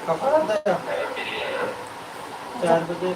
कब आता है? 4 बजे।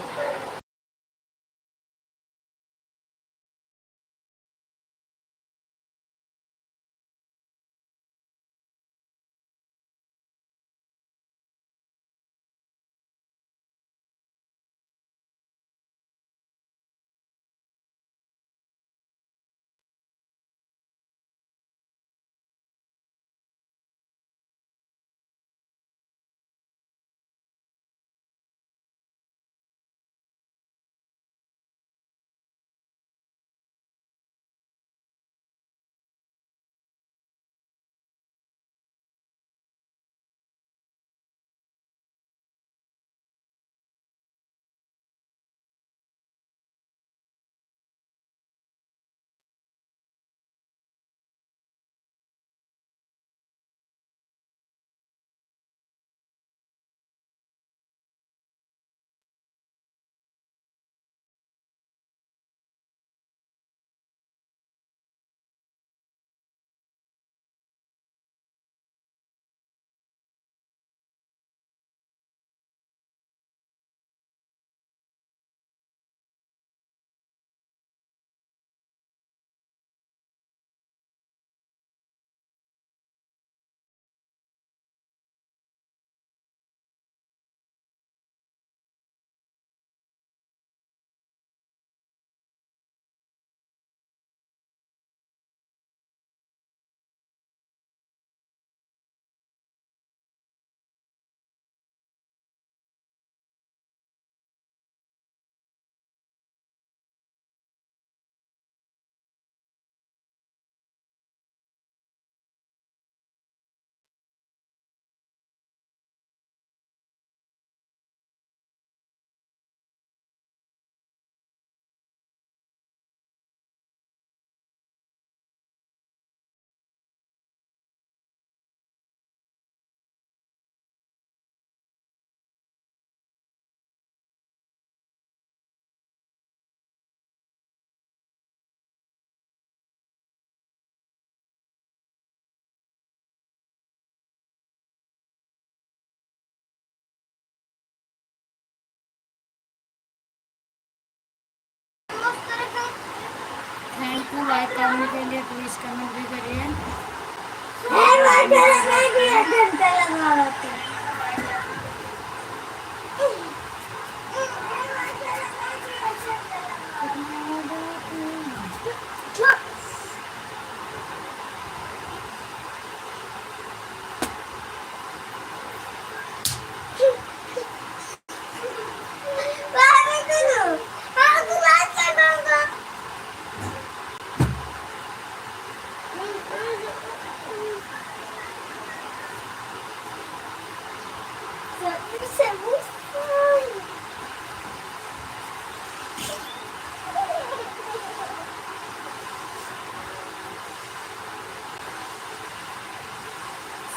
थैंक यू लाइक करने के लिए, प्लीज़ कमेंट भी करिए।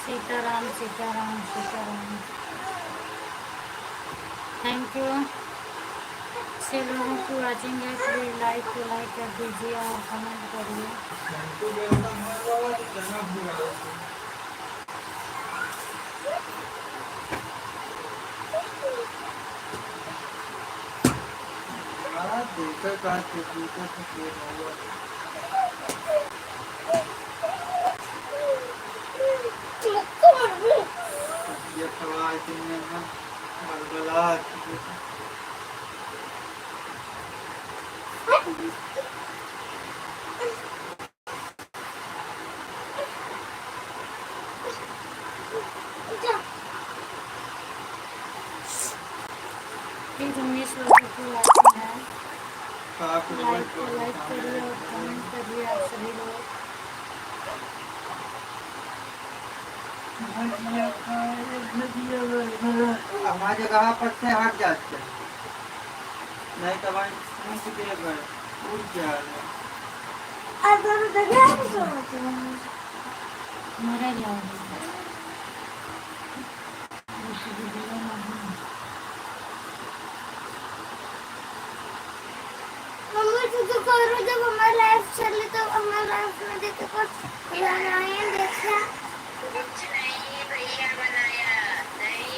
सीताराम सीताराम सीताराम। थैंक यू से लोगों की वॉचिंग है, प्लीज लाइक कर दीजिए और कमेंट करिए। प्लीज उन्नीस लोगों की वॉचिंग है, लाइक करिए और कमेंट करिए आप सभी लोग। हमारी जगह पर से हट जाते नहीं तो उठ जाएगा। मरा जाओ तो करो, जब हमारा लाइफ चले तो हमारा लाइफ में देखे कुछ बनाए देखा कुछ नहीं भैया बनाया नहीं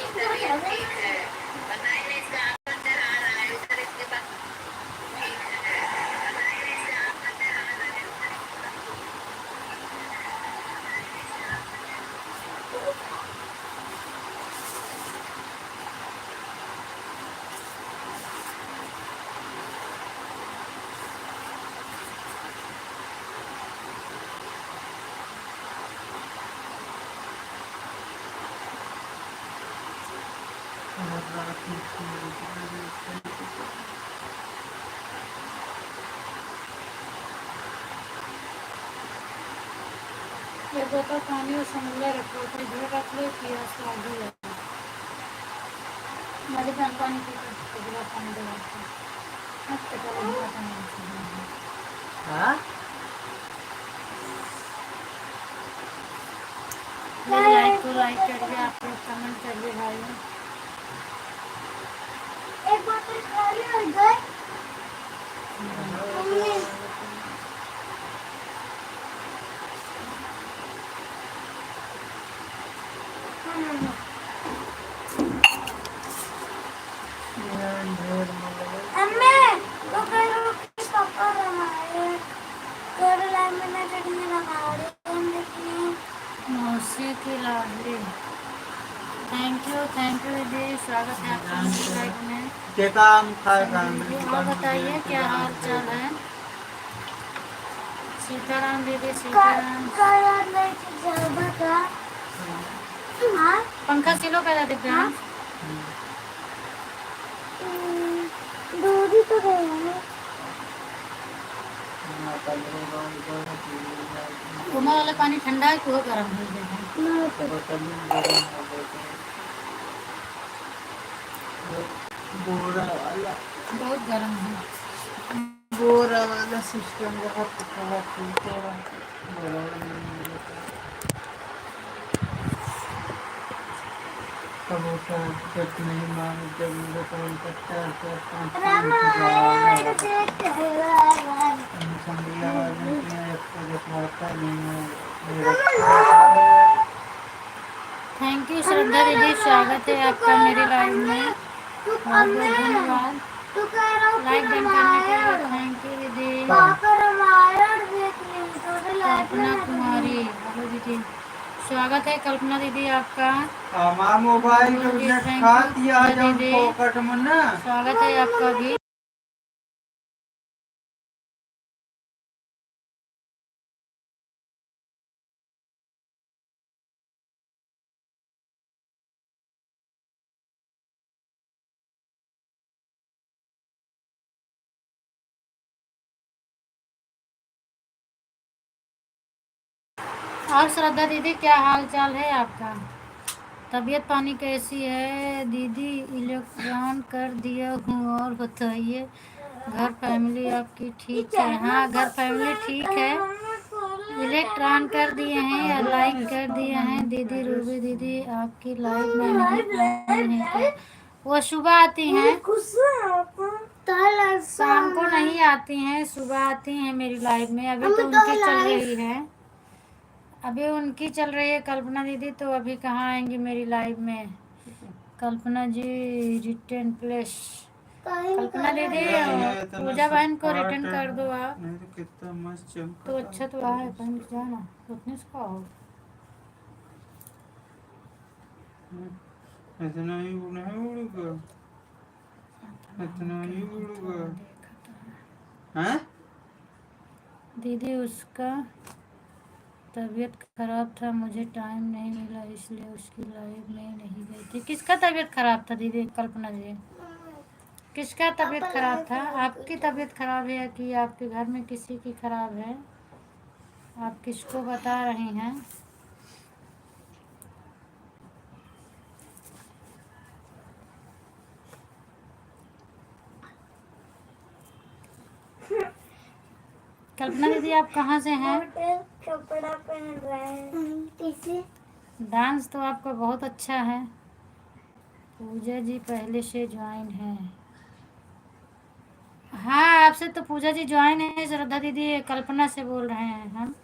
एक बोतल पानी और समोला रखो तो इधर रख लो प्यास लगी है मेरे पास पानी पी के पानी दे हाँ लाइक को लाइक करिए आप लोग कमेंट करिए भाई एक बोतल खाली हो गई मम्मी अम्मे तो करो कि पापा हमारे केरला में ना चटनी लगा रहे हैं लेकिन मौसी की लाडली थैंक यू दीदी स्वागत है आपका मेरे लाइफ में के काम खाएगा और बताइए क्या हाल चाल है सीताराम दीदी सीताराम कर नहीं ज्यादा का हाँ पंखा किलो का था दिव्या दूध ही तो गए हैं उमा वाला पानी ठंडा है कि वो गर्म है बोरा वाला बहुत गर्म है बोरा वाला सिस्टम बहुत खराब है कबूतर चटनी मांग जब मेरे को चार चार पाँच रामायण देखते हैं संगीला वाले एक को दिखवाता नहीं थैंक यू श्रद्धा दीदी स्वागत है आपका मेरी लाइव में तू बहुत बहुत धन्यवाद तू कह रहा हूँ लाइक डन करने के लिए थैंक यू दीदी पापा रामायण देख रही तो लाइफ कल्पना कुमारी हेलो दीदी स्वागत है कल्पना दीदी आपका हमारा मोबाइल हेलो जी, नेट thank खा you, दिया जब दीदी। पॉकेट में ना स्वागत है आपका भी और श्रद्धा दीदी क्या हाल चाल है आपका तबीयत पानी कैसी है दीदी इलेक्ट्रॉन कर दिया हूँ और बताइए घर फैमिली आपकी ठीक है हाँ घर फैमिली ठीक है इलेक्ट्रॉन कर दिए हैं या लाइक कर दिए हैं दीदी रूबी दीदी आपकी लाइव में नहीं है वो सुबह आती हैं शाम को नहीं आती हैं सुबह आती हैं मेरी लाइव में अभी तो उनकी चल रही है अभी उनकी चल रही है कल्पना दीदी तो अभी कहाँ आएंगी मेरी लाइव में कल्पना जी रिटर्न प्लेस कल्पना दीदी पूजा बहन को रिटर्न कर दो आप नहीं तो कितना मस्त चमका तो अच्छा तो है पहन के जाना उतने से का हो इतना ही नहीं उड़ेगा इतना ही उड़ेगा हैं दीदी उसका तबीयत खराब था मुझे टाइम नहीं मिला इसलिए उसकी लाइव में नहीं गई थी किसका तबीयत खराब था दीदी कल्पना जी किसका तबीयत खराब था आपकी तबीयत खराब है कि आपके घर में किसी की खराब है आप किसको बता रही हैं कल्पना दीदी आप कहाँ से हैं कपड़ा पहन रहे हैं कैसे डांस तो आपका बहुत अच्छा है पूजा जी पहले से ज्वाइन है हाँ आपसे तो पूजा जी ज्वाइन है श्रद्धा दीदी कल्पना से बोल रहे हैं हम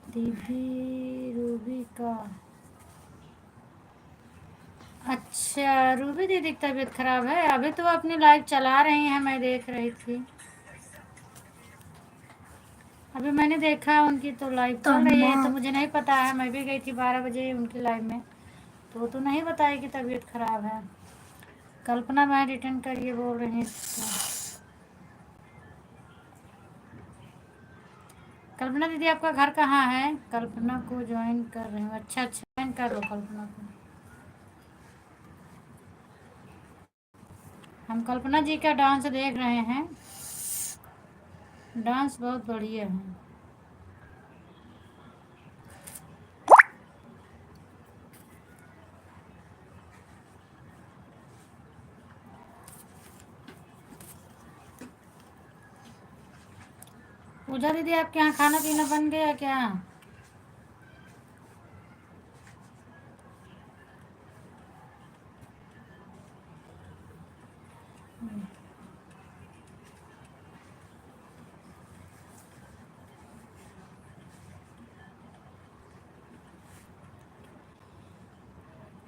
दीदी रूबी का अच्छा रूबी दीदी की तबीयत खराब है अभी तो अपनी लाइव चला रही हैं मैं देख रही थी अभी मैंने देखा उनकी तो लाइव चल रही है तो मुझे नहीं पता है मैं भी गई थी 12 बजे उनकी लाइव में तो नहीं बताया कि तबीयत खराब है कल्पना मैं रिटर्न करिए बोल रही थी कल्पना दीदी आपका घर कहाँ है कल्पना को ज्वाइन कर रही हूँ अच्छा ज्वाइन कर लो कल्पना को हम कल्पना जी का डांस देख रहे हैं। डांस बहुत बढ़िया है। पूजा दीदी आपके यहाँ खाना पीना बन गया क्या?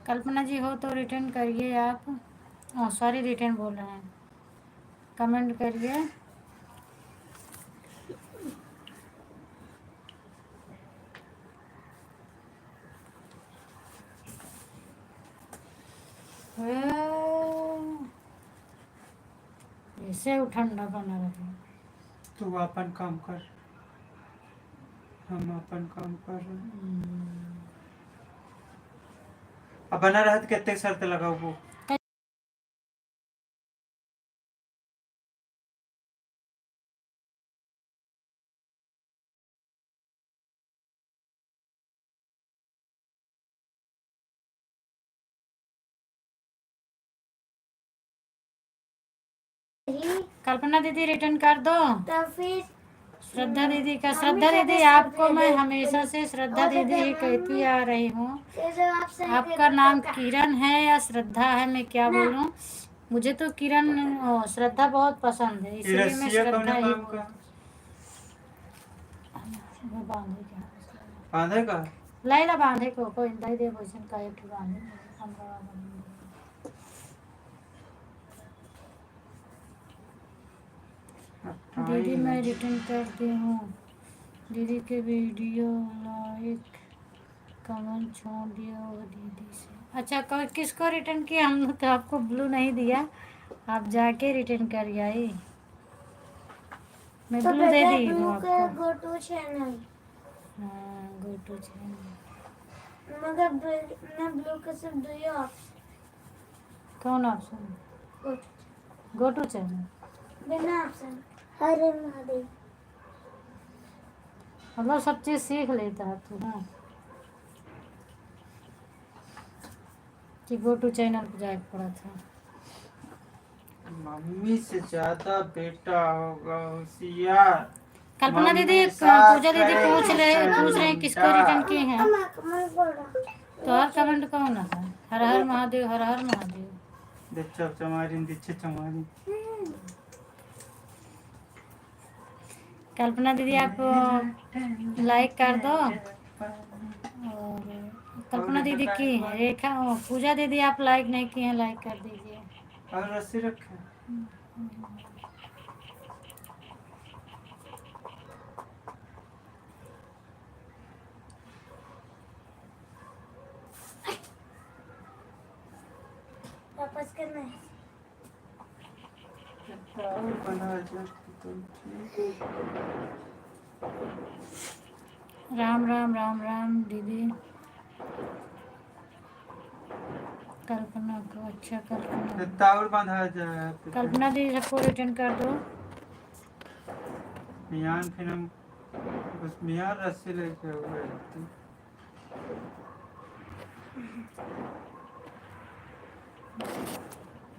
कल्पना जी हो तो रिटर्न करिए आप। सॉरी, रिटर्न बोल रहे हैं, कमेंट करिए। ऐसे ठंडा बना रहे। तू अपन काम कर, हम अपन काम कर रहे हैं। अब बना रहत कितने शर्त लगाओ वो कल्पना दीदी रिटर्न कर दो। तो फिर श्रद्धा दीदी का, श्रद्धा दीदी आपको मैं हमेशा से श्रद्धा दीदी ही कहती आ रही हूँ। आपका नाम किरण है या श्रद्धा है, मैं क्या बोलूँ? मुझे तो किरण श्रद्धा बहुत पसंद है, इसलिए मैं श्रद्धा ही बांधे का लाइला बांधे को कोई दे दे वैसन का एक बांधे। दीदी मैं रिटर्न करती हूँ। दीदी के वीडियो लाइक कमेंट छोड़ दिया वो दीदी से। अच्छा, किसको रिटर्न किया? हम तो आपको ब्लू नहीं दिया, आप जाके रिटर्न कर आई। मैं तो ब्लू दे दी हूँ आपको। Go to channel. हाँ, गो टू चैनल। मगर मैं ब्लू का सिर्फ दो ही ऑप्शन। कौन ऑप्शन? गो टू चैनल बिना ऑप्शन। हरे महादेव। मतलब सब चीज़ सीख लेता है तू ना, कि गो टू चैनल पर जाके पड़ा था। मम्मी से ज्यादा बेटा होगा होशियार। कल्पना दीदी, पूजा दीदी पूछ रहे हैं किसको रिटर्न किए हैं। तो हर कमेंट कौन है? हर हर महादेव, हर हर महादेव। कल्पना दीदी आप लाइक कर दो। और कल्पना दीदी की है, रेखा पूजा दीदी आप लाइक नहीं किए हैं, लाइक कर दीजिए। और रस्सी रखे वापस करना है। राम राम राम राम दीदी। कल्पना को, अच्छा कल्पना, टावर बांधा जाए। कल्पना दीदी सबको रिटर्न कर दो। मियान फिर हम बस मियान रस्सी लेके हुए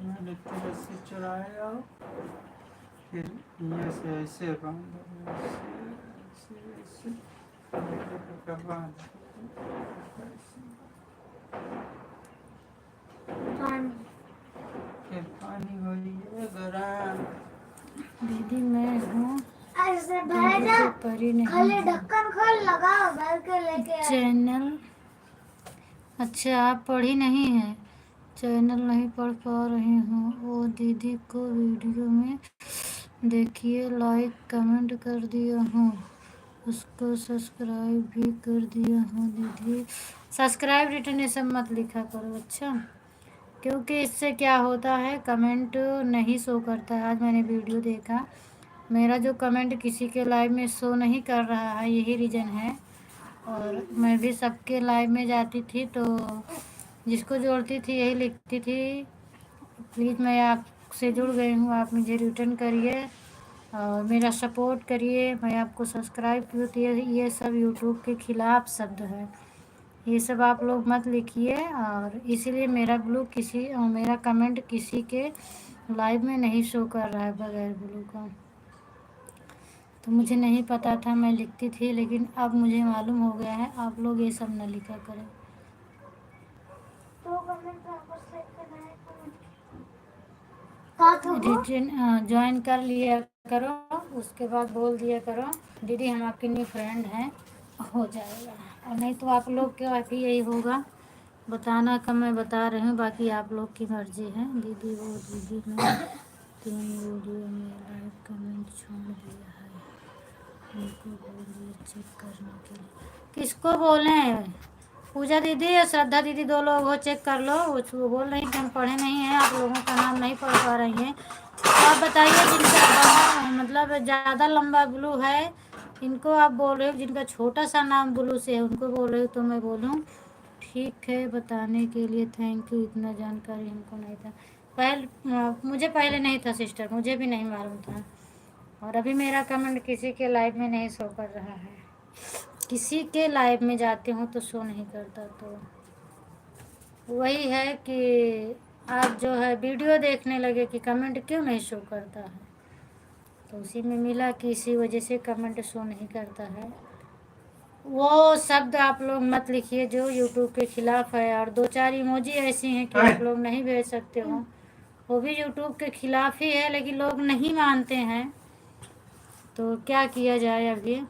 मैंने तो रस्सी चुराए और फिर यहाँ से ऐसे बांधा, ऐसे बांधा। फिर पानी हो रही गरम। दीदी मैं हूँ ऐसे भेजा। परी नहीं खाली ढक्कन खोल लगाओ, भर के लेके चैनल। अच्छा, आप पढ़ी नहीं है, चैनल नहीं पढ़ पा रही हूँ। वो दीदी को वीडियो में देखिए, लाइक कमेंट कर दिया हूँ, उसको सब्सक्राइब भी कर दिया हूँ। दीदी सब्सक्राइब रिटर्न ये सब मत लिखा करो, अच्छा, क्योंकि इससे क्या होता है कमेंट नहीं शो करता है। आज मैंने वीडियो देखा, मेरा जो कमेंट किसी के लाइव में शो नहीं कर रहा है, यही रीज़न है। और मैं भी सबके लाइव में जाती थी तो जिसको जोड़ती थी यही लिखती थी, प्लीज़ मैं आप से जुड़ गई हूँ, आप मुझे रिटर्न करिए और मेरा सपोर्ट करिए। मैं आपको सब्सक्राइब की होती है, ये सब यूट्यूब के खिलाफ शब्द है, ये सब आप लोग मत लिखिए। और इसीलिए मेरा मेरा कमेंट किसी के लाइव में नहीं शो कर रहा है बगैर ब्लू का। तो मुझे नहीं पता था, मैं लिखती थी, लेकिन अब मुझे मालूम हो गया है, आप लोग ये सब न लिखा करें। तो कमेंट वापस सेट करना है रिटर्न ज्वाइन कर लिया करो, उसके बाद बोल दिया करो दीदी हम आपकी न्यू फ्रेंड हैं, हो जाएगा। और नहीं तो आप लोग के भी यही होगा, बताना का मैं बता रही हूँ, बाकी आप लोग की मर्जी है। दीदी वो दीदी ने 3 वीडियो में लाइव कमेंट छोड़ दिया है, उनको बोलिए चेक करने के लिए। किसको बोलें? पूजा दीदी या श्रद्धा दीदी, 2 लोग हो, चेक कर लो। वो बोल रही कि हम पढ़े नहीं हैं, आप लोगों का नाम नहीं पढ़ पा रही हैं। तो आप बताइए जिनका मतलब ज़्यादा लंबा ब्लू है, इनको आप बोल रहे हो, जिनका छोटा सा नाम ब्लू से है उनको बोल रहे हो, तो मैं बोलूँ ठीक है बताने के लिए, थैंक यू, इतना जानकारी हमको नहीं था। मुझे पहले नहीं था सिस्टर, मुझे भी नहीं मालूम था। और अभी मेरा कमेंट किसी के लाइव में नहीं शो कर रहा है, किसी के लाइव में जाते हो तो शो नहीं करता। तो वही है कि आप जो है वीडियो देखने लगे कि कमेंट क्यों नहीं शो करता है, तो उसी में मिला कि इसी वजह से कमेंट शो नहीं करता है। वो शब्द आप लोग मत लिखिए जो यूट्यूब के खिलाफ है, और 2-4 इमोजी ऐसी हैं कि आप लोग नहीं भेज सकते हो, वो भी यूट्यूब के खिलाफ ही है, लेकिन लोग नहीं मानते हैं, तो क्या किया जाए अभी।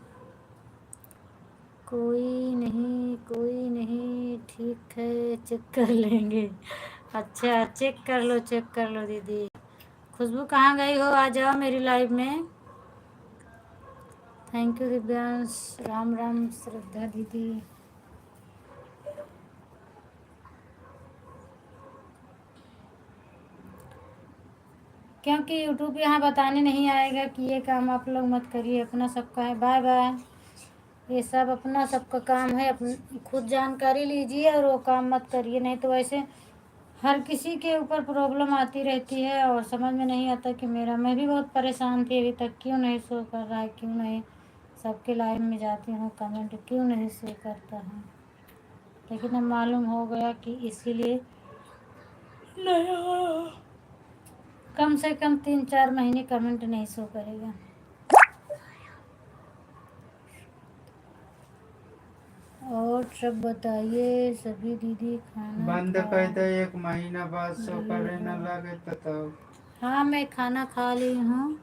कोई नहीं, ठीक है चेक कर लेंगे। अच्छा चेक कर लो दीदी। खुशबू कहाँ गई हो, आ जाओ मेरी लाइव में। थैंक यू दिव्यांश, राम राम श्रद्धा दीदी। क्योंकि यूट्यूब यहाँ बताने नहीं आएगा कि ये काम आप लोग मत करिए, अपना सबका है। बाय बाय, ये सब अपना सबका काम है, अपनी खुद जानकारी लीजिए और वो काम मत करिए, नहीं तो ऐसे हर किसी के ऊपर प्रॉब्लम आती रहती है और समझ में नहीं आता कि मैं भी बहुत परेशान थी अभी तक, क्यों नहीं शो कर रहा है, क्यों नहीं। सबके लाइव में जाती हूँ, कमेंट क्यों नहीं शो करता है, लेकिन अब मालूम हो गया कि इसीलिए नहीं हो रहा। कम से कम 3-4 महीने कमेंट नहीं शो करेगा। और सब बताइए सभी दीदी, खाना बंद खा कर दे, 1 महीना बाद शो करे ली न हो? लगे तो तब। हाँ मैं खाना खा ली हूँ।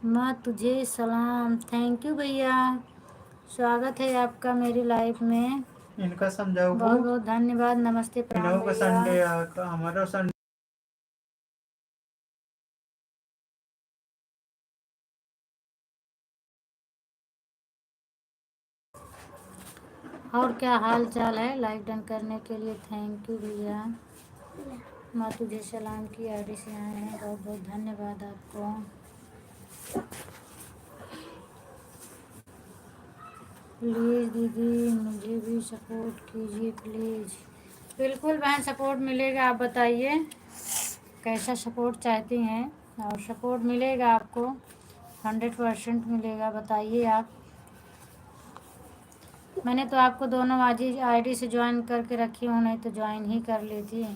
माँ तुझे सलाम, थैंक यू भैया, स्वागत है आपका मेरी लाइफ में, इनका समझाओ, बहुत बहुत धन्यवाद, नमस्ते प्रणाम इन्हों का भैया। संडे हमारा संडे। और क्या हाल चाल है, लाइक डन करने के लिए थैंक यू भैया। माँ तुझे सलाम की आईडी से आए हैं, बहुत बहुत धन्यवाद आपको। प्लीज़ दीदी मुझे भी सपोर्ट कीजिए प्लीज़। बिल्कुल बहन सपोर्ट मिलेगा, आप बताइए कैसा सपोर्ट चाहती हैं, और सपोर्ट मिलेगा आपको, 100% मिलेगा। बताइए आप, मैंने तो आपको दोनों आईडी से ज्वाइन करके रखी हूँ, नहीं तो ज्वाइन ही कर लेती।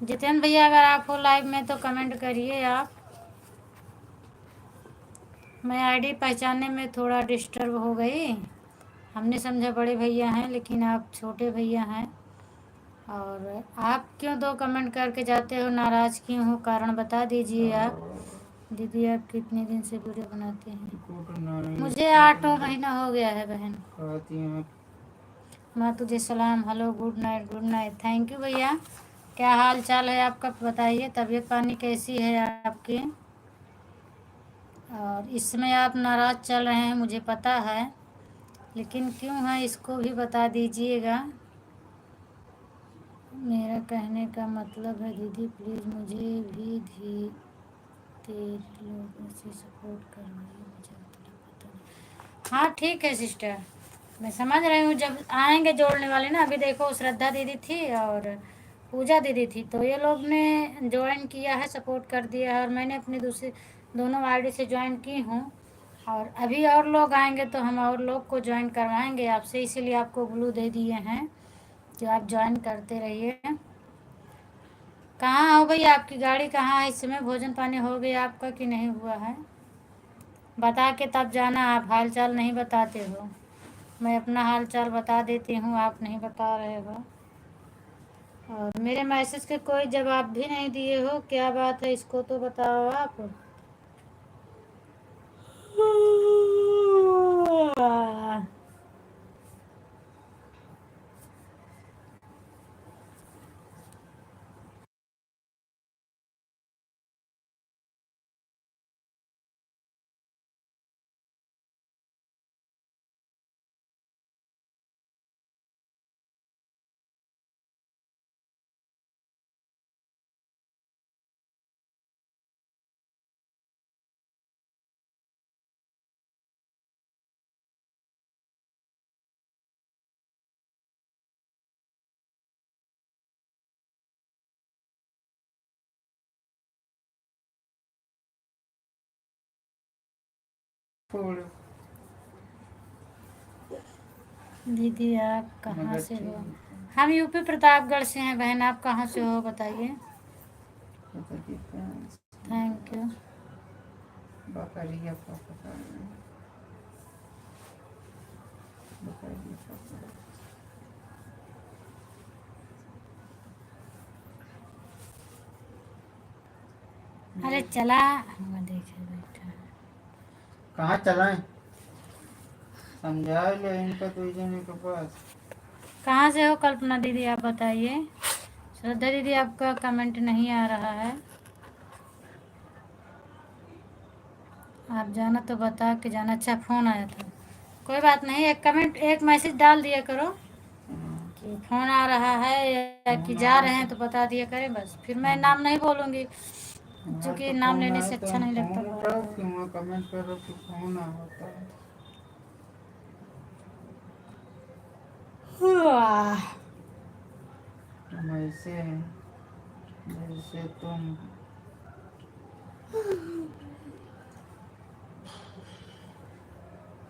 जितेंद्र भैया अगर आप हो लाइव में तो कमेंट करिए आप। मैं आईडी पहचानने में थोड़ा डिस्टर्ब हो गई। हमने समझा बड़े भैया हैं लेकिन आप छोटे भैया हैं। और आप क्यों 2 कमेंट करके जाते हो, नाराज़ क्यों हो, कारण बता दीजिए आप। दीदी आप कितने दिन से वीडियो बनाते हैं? मुझे 8वां महीना हो गया है बहन। माँ तुझे सलाम, hello, good night, good night, thank you भैया। क्या हाल चाल है आपका बताइए, तबीयत पानी कैसी है आपकी? और इसमें आप नाराज़ चल रहे हैं मुझे पता है, लेकिन क्यों है इसको भी बता दीजिएगा। मेरा कहने का मतलब है दीदी प्लीज़ मुझे भी तेरे लोगों से सपोर्ट करवाइए, मुझे उतना पता नहीं। हाँ ठीक है सिस्टर, मैं समझ रही हूँ। जब आएंगे जोड़ने वाले ना, अभी देखो श्रद्धा दीदी थी और पूजा दीदी थी, तो ये लोग ने ज्वाइन किया है, सपोर्ट कर दिया है, और मैंने अपनी दूसरी दोनों आईडी से ज्वाइन की हूँ। और अभी और लोग आएंगे तो हम और लोग को ज्वाइन करवाएंगे आपसे, इसीलिए आपको ब्लू दे दिए हैं कि आप ज्वाइन करते रहिए। कहाँ हो भैया, आपकी गाड़ी कहाँ है? इस समय भोजन पानी हो गया आपका कि नहीं हुआ है? बता के तब जाना, आप हाल चाल नहीं बताते हो। मैं अपना हाल चाल बता देती हूँ, आप नहीं बता रहे हो। और मेरे मैसेज के कोई जवाब भी नहीं दिए हो, क्या बात है इसको तो बताओ आप। दीदी आप कहाँ से हो? हम यूपी प्रतापगढ़ से हैं बहन, आप कहाँ से हो बताइए। Thank you. अरे चला देखे बैठा कहाँ चलाएं? समझा लो इनका तो जने के पास। कहाँ से हो कल्पना दीदी आप बताइए। श्रद्धा दीदी आपका कमेंट नहीं आ रहा है, आप जाना तो बता के जाना। अच्छा फ़ोन आया था, कोई बात नहीं, एक कमेंट एक मैसेज डाल दिया करो कि फ़ोन आ रहा है या कि जा रहे हैं तो बता दिया करें बस, फिर मैं नाम नहीं बोलूँगी क्योंकि नाम लेने से अच्छा नहीं लगता। कमेंट करो कि फोन आ होता है। तुम ऐसे हैं जैसे तुम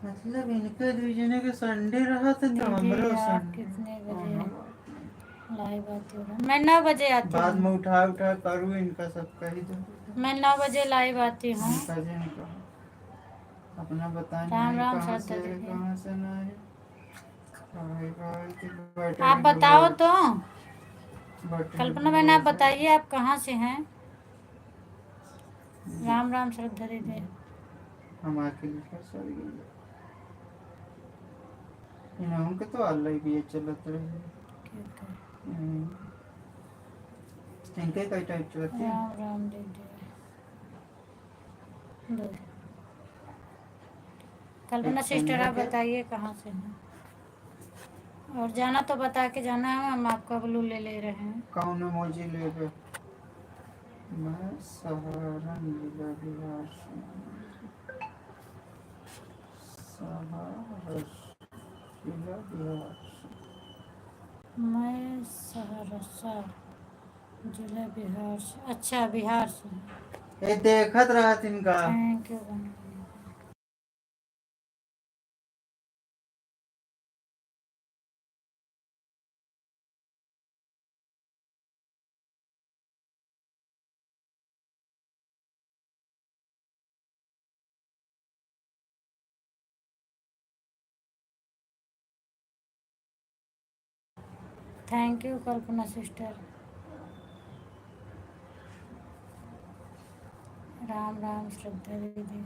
मतलब इनके दूजने के संडे रहा था तो हमरो आप कितने बजे लाइव आते हो? मैं 9 बजे आती हूँ। बाद में उठा उठा करूँ इनका सब कही दो। मैं 9 बजे लाइव आती हूँ। अपना बताने राम राम कहाँ से श्रद्धा दीदी, कहाँ से ना है। आप बताओ तो। बैटरी कल्पना बहन आप बताइए आप कहाँ से हैं? राम राम श्रद्धा दीदी। हम आके लिखा सर उनके तो अल्लाह भी चलत रहे। इनके कई टाइप चलते हैं। राम राम दीदी। कल्पना सिस्टर आप बताइए कहाँ से हैं, और जाना तो बता के जाना है, हम आपका ब्लू ले रहे हैं। कौन मोजी ले गए? मैं सहारन जिला बिहार से। जिला बिहार से। मैं सहरसा जिला बिहार से। अच्छा बिहार से। ये देखत रहा तिनका। Thank you. Thank you Kalpana sister. Ram Ram Shraddha दीदी।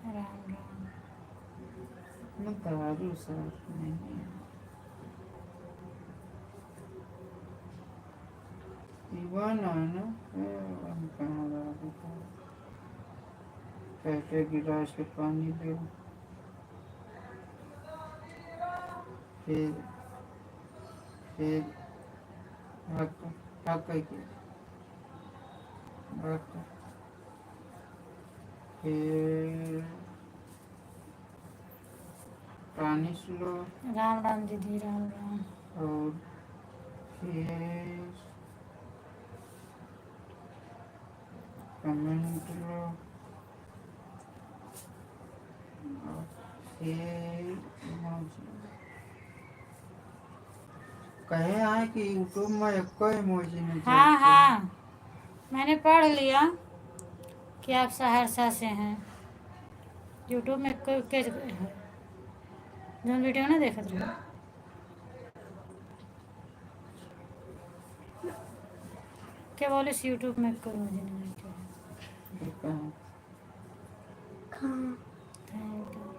राम राम। मैं दारू साफ नहीं है। दीवाना है ना, हम कहाँ दारू का पहले गिलास के पानी दे, फिर फिर हक हक के हक, फिर पानी सुलो राम राम दीदी। राम राम। और फिर कमेंट लो और फिर कहे हैं कि यूट्यूब में एक इमोजी नहीं हाँ चलते। हाँ, मैंने पढ़ लिया कि आप सहरसा से हैं। यूट्यूब में कोई के जौन वीडियो ना देखत रहे, क्या बोले यूट्यूब में कोई मुझे नहीं देखते। कहाँ थैंक यू।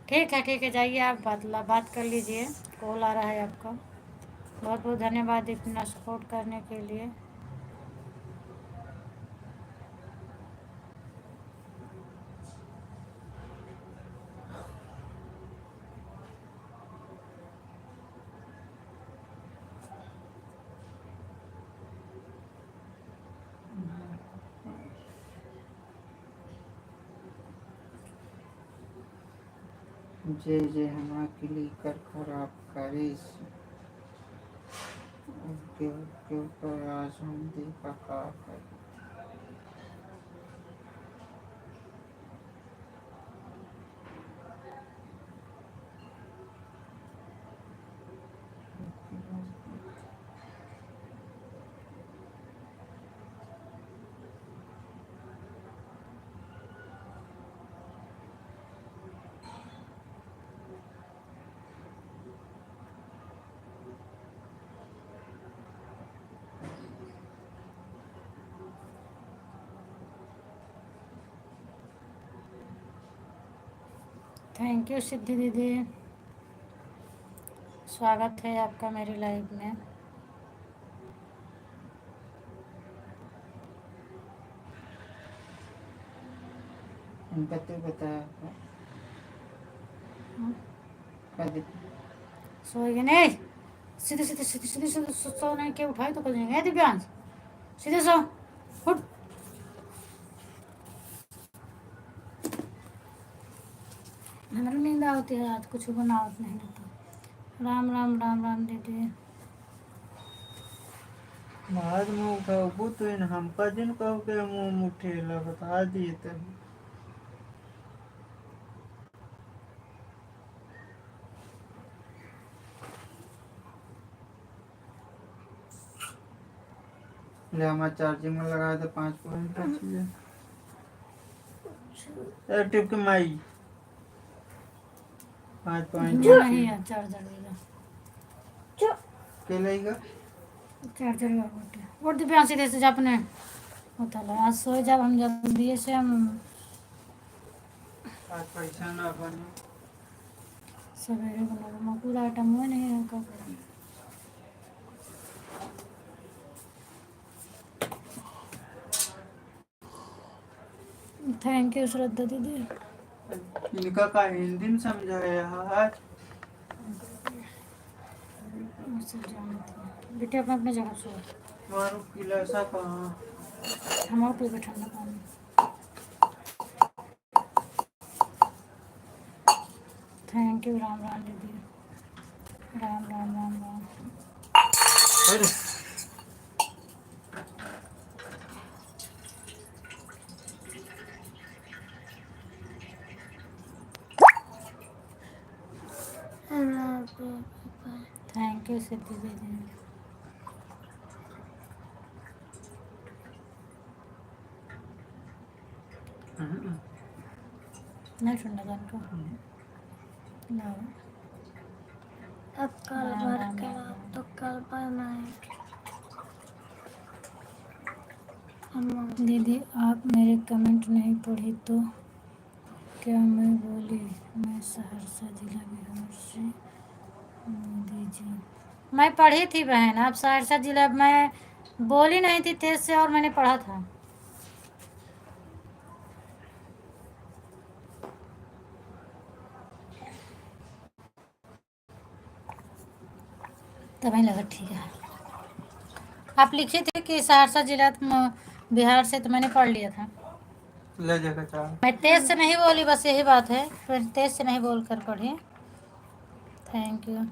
ठीक है, जाइए आप बात कर लीजिए। कॉल आ रहा है आपका। बहुत बहुत धन्यवाद इतना सपोर्ट करने के लिए। जे जे हमारा क्लिकर खराब करे के ऊपर आज हम देखा का कर। थैंक यू सिद्धि दीदी, स्वागत है आपका मेरी लाइफ में। उनका तो बताया सोएगी नहीं, सीधे सीधे सीधे सीधे सीधे सो नहीं के उठाई तो कर जाएंगे दिव्यांश। सीधे सो, उठ। हमारी नींद आती है आज, कुछ बनावट नहीं होता। राम राम राम राम दीदी। बाद में उठाओ तो इन हमका जिन कहो के मुँह मुठेला बता दिए तभी ले हमारा चार्जिंग में लगाया था 5 पॉइंट टिप के माई 5 पॉइंट नहीं है चार्जर के लेगा चार्जर और दिव्यांश सीधे से जा अपने होता है। आज सो जब हम जल्दी से हम आज पैसा ना बने सवेरे बना पूरा आइटम हुआ नहीं है का। थैंक यू श्रद्धा दीदी। इनका का हिंदी में समझाया आज बेटे अपने अपने जगह सो। मारो गिलासा कहाँ हमारे पे ठंडा पानी। थैंक यू राम राम दीदी। राम राम राम राम। अरे थैंक यू सिद्धि दीदी। नहीं सुनना था उनको। ना अब कल भर के बाद तो कल बनाएंगे। दीदी आप मेरे कमेंट नहीं पढ़ी तो क्या मैं बोली? मैं सहरसा जिला बिहार से मोदी जी। मैं पढ़ी थी बहन, आप सहरसा जिला, मैं बोली नहीं थी तेज से, और मैंने पढ़ा था। तभी लगा ठीक है। आप लिखे थे कि सहरसा जिला बिहार से, तो मैंने पढ़ लिया था। ले जाकर चाह मैं तेज से नहीं बोली, बस यही बात है, फिर तेज से नहीं बोल कर पढ़ी। Thank you.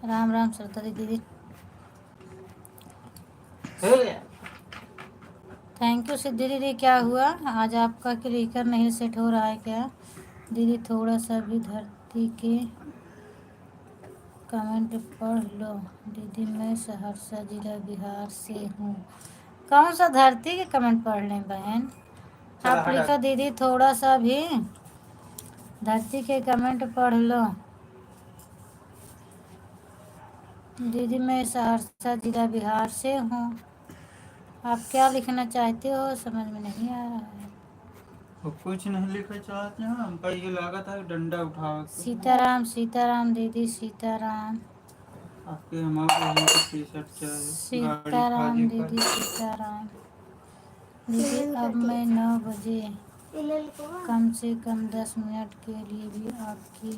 राम राम श्रद्धा दीदी। थैंक यू सिद्धि दीदी। क्या हुआ आज आपका क्लिकर नहीं सेट हो रहा है क्या दीदी? थोड़ा सा भी धरती के कमेंट पढ़ लो दीदी। मैं सहरसा जिला बिहार से हूँ। कौन सा धरती के कमेंट पढ़ लें बहन? आप लिखो दीदी थोड़ा सा भी धरती के कमेंट पढ़ लो दीदी। मैं सहरसा जिला बिहार से हूँ। आप क्या लिखना चाहते हो समझ में नहीं आ रहा है। वो कुछ नहीं लिखा चाहते हैं, हमका ये लगा था डंडा उठा के। सीताराम सीताराम दीदी सीताराम। आपके हमारे टी शर्ट चाहिए, गाड़ी सीताराम खाली दीदी कर। सीताराम। दीदी अब मैं 9 बजे कम से कम 10 मिनट के लिए भी आपकी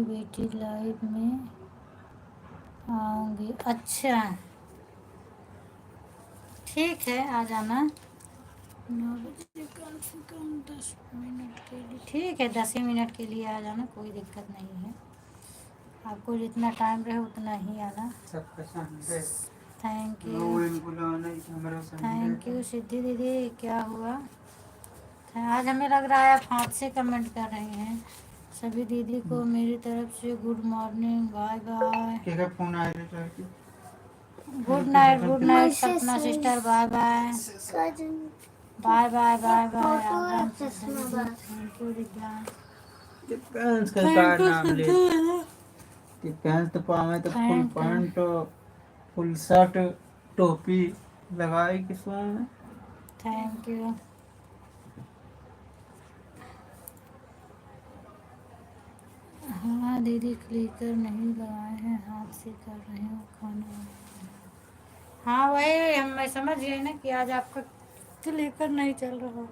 बेटी लाइव में आऊँगी। अच्छा ठीक है, आ जाना 9 बजे कम से कम 10 मिनट के लिए। ठीक है, 10 ही मिनट के लिए आ जाना, कोई दिक्कत नहीं है। आपको जितना टाइम रहे उतना ही आना। सबका Sunday thank you. Thank you Siddhi दीदी। क्या हुआ आज हमें लग रहा है आप हाथ से कमेंट कर रही हैं। सभी दीदी को मेरी तरफ से good morning, bye bye, phone आया good night Sapna sister, bye bye bye bye bye bye. Thank you Divyansh. डिपेंस का नाम ले। डिपेंस तो पावे तो फुल पैंट फुल शर्ट टोपी लगाई किसों में। Thank you. हाँ दीदी क्लिकर नहीं लगाए हैं, हाथ से कर रही हूँ खाना। हाँ वही मैं समझ गई ना कि आज आपका क्लिकर नहीं चल रहा।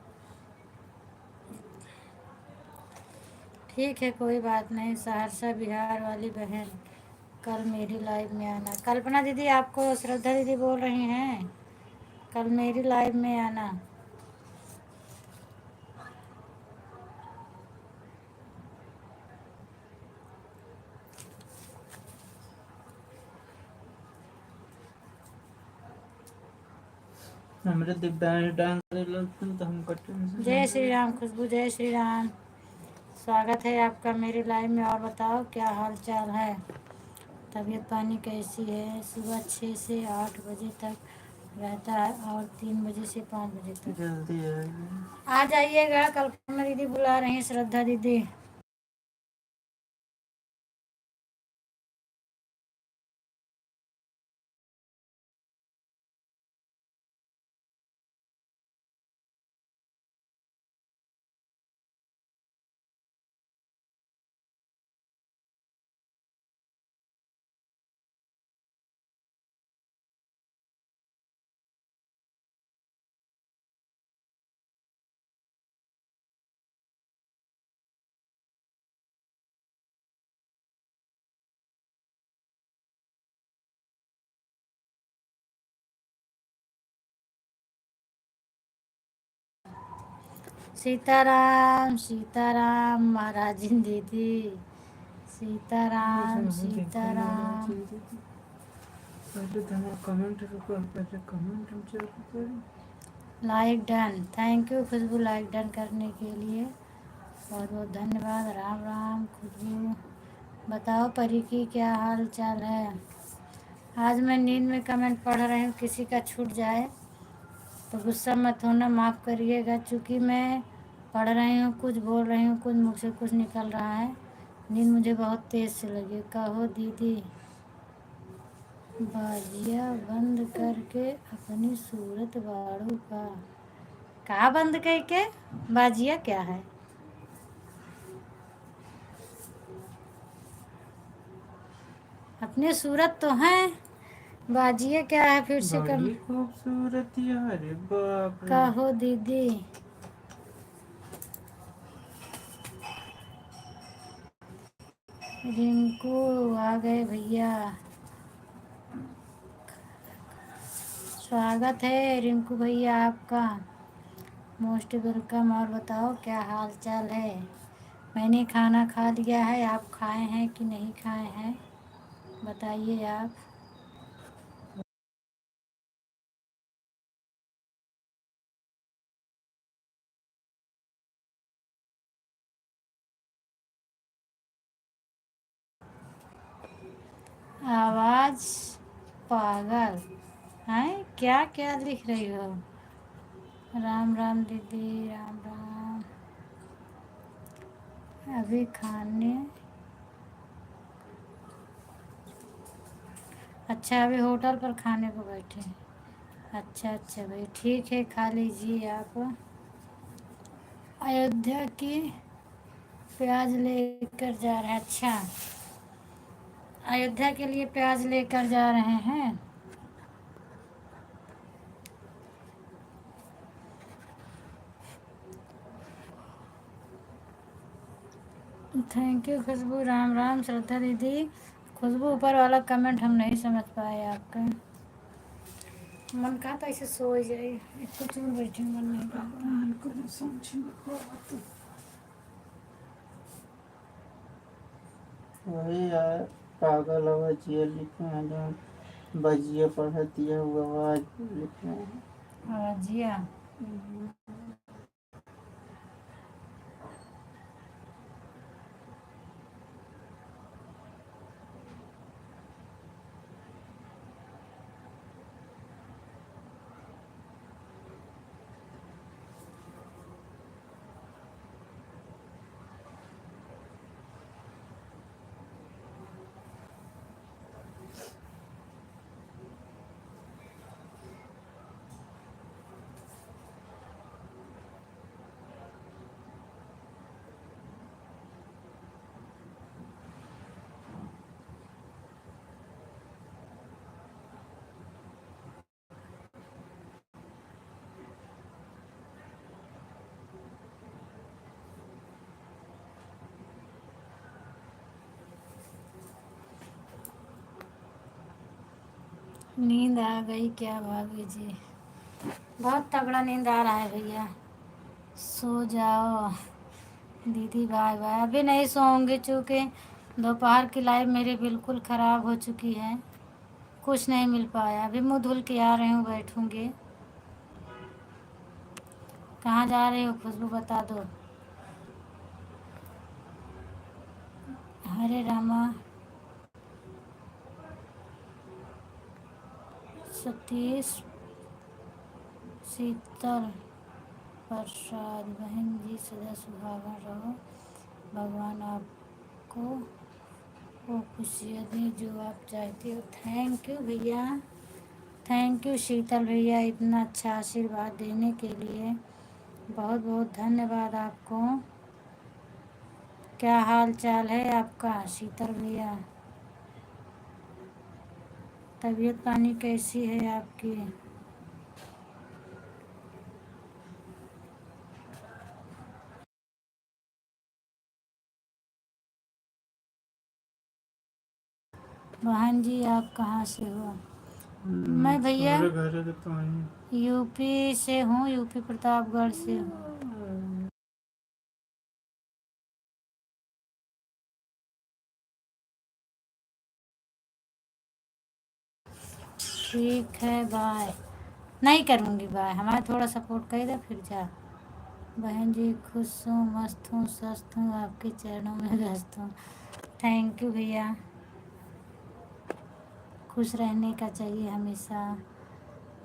ठीक है कोई बात नहीं। सहरसा बिहार वाली बहन कल मेरी लाइव में आना। कल्पना दीदी आपको श्रद्धा दीदी बोल रही हैं, कल मेरी लाइव में आना। हमारे दिव्यांश डांस तो हम करते हैं। जय श्री राम खुशबू, जय श्री राम। स्वागत है आपका मेरी लाइव में। और बताओ क्या हाल चाल है, तबीयत पानी कैसी है? सुबह 6 से 8 बजे तक रहता है और 3 बजे से 5 बजे तक। जल्दी आ जाइएगा। कल्पना दीदी बुला रही हैं, श्रद्धा दीदी। सीताराम सीताराम महाराज दीदी, Sitaram Sitaram. Comment comment like done. Thank you Khushboo like done करने के लिए, बहुत बहुत धन्यवाद। राम राम खुशबू। बताओ परी की क्या हाल चाल है? आज मैं नींद में कमेंट पढ़ रही हूँ, किसी का छूट जाए तो गुस्सा मत होना, माफ़ करिएगा, चूँकि मैं पढ़ रही हूँ, कुछ बोल रही हूँ, कुछ मुँह से कुछ निकल रहा है। नींद मुझे बहुत तेज़ से लगी। कहो दीदी, बाजिया बंद करके अपनी सूरत बाड़ू का बंद करके? बाजिया क्या है? अपनी सूरत तो है, बाजिया क्या है? फिर से कर। बड़ी खूबसूरत यार, बाप रे। कहो दीदी, रिंकू आ गए भैया, स्वागत है रिंकू भैया आपका, मोस्ट वेलकम। और बताओ क्या हाल चाल है? मैंने खाना खा लिया है, आप खाए हैं कि नहीं खाए हैं, बताइए आप। आवाज़ पागल हैं? क्या क्या लिख रही हो? राम राम दीदी, राम राम। अभी खाने, अच्छा अभी होटल पर खाने को बैठे हैं। अच्छा अच्छा भाई, ठीक है, खा लीजिए आप। अयोध्या की प्याज लेकर जा रहे हैं? अच्छा, अयोध्या के लिए प्याज लेकर जा रहे हैं। थैंक यू खुशबू, राम राम श्रद्धा दीदी। खुशबू, ऊपर वाला कमेंट हम नहीं समझ पाए आपका। मन कहा था ऐसे सो जाए, कुछ में बैठे, मन नहीं करता। वही यार, पागल आवाजिया लिखे हैं जो बजिया पढ़ती है, वो आवाज लिखे हैं। आवाजिया नींद आ गई क्या भाभी जी? बहुत तगड़ा नींद आ रहा है भैया, सो जाओ। दीदी बाय बाय, अभी नहीं सोऊंगी, चूँकि दोपहर की लाइफ मेरी बिल्कुल ख़राब हो चुकी है, कुछ नहीं मिल पाया। अभी मुँह धुल के आ रही हूँ, बैठूंगी। कहाँ जा रही हो खुशबू, बता दो। हरे रामा, सतीश, शीतल, प्रसाद, बहन जी सदा सुहागन रहो, भगवान आपको वो खुशियाँ दें जो आप चाहते हो। थैंक यू भैया, थैंक यू शीतल भैया, इतना अच्छा आशीर्वाद देने के लिए बहुत बहुत धन्यवाद आपको। क्या हाल चाल है आपका शीतल भैया? तबीयत पानी कैसी है आपकी? बहन जी आप कहाँ से हो? मैं भैया तुम्हारे घर तो वहीं। यूपी से हूँ, यूपी प्रतापगढ़ से हूँ। ठीक है, बाय। नहीं करूँगी बाय, हमारा थोड़ा सपोर्ट कर दे फिर जा। बहन जी खुश हूँ, मस्त हूँ, स्वस्थ हूँ, आपके चरणों में व्यस्त हूँ। थैंक यू भैया, खुश रहने का चाहिए हमेशा।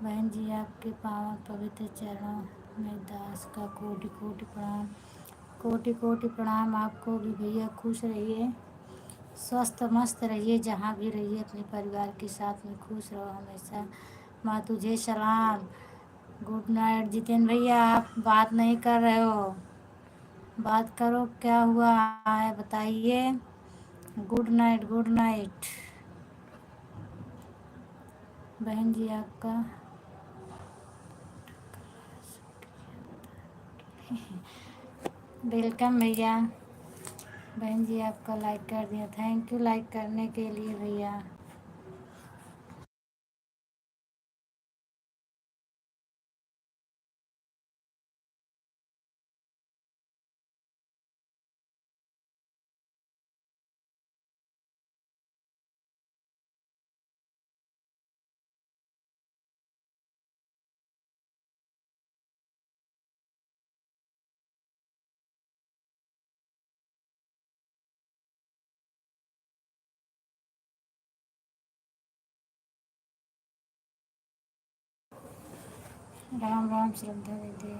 बहन जी आपके पावन पवित्र चरणों में दास का कोटि कोटि प्रणाम। कोटि कोटि प्रणाम आपको भी भैया। खुश रहिए, स्वस्थ मस्त रहिए, जहाँ भी रहिए अपने परिवार के साथ में खुश रहो हमेशा। माँ तुझे सलाम। Good night. जितेंद्र भैया आप बात नहीं कर रहे हो, बात करो, क्या हुआ है बताइए। Good night, good night. बहन जी आपका वेलकम भैया। बहन जी आपका लाइक कर दिया, थैंक यू लाइक करने के लिए भैया। राम राम श्रद्धा दीदी,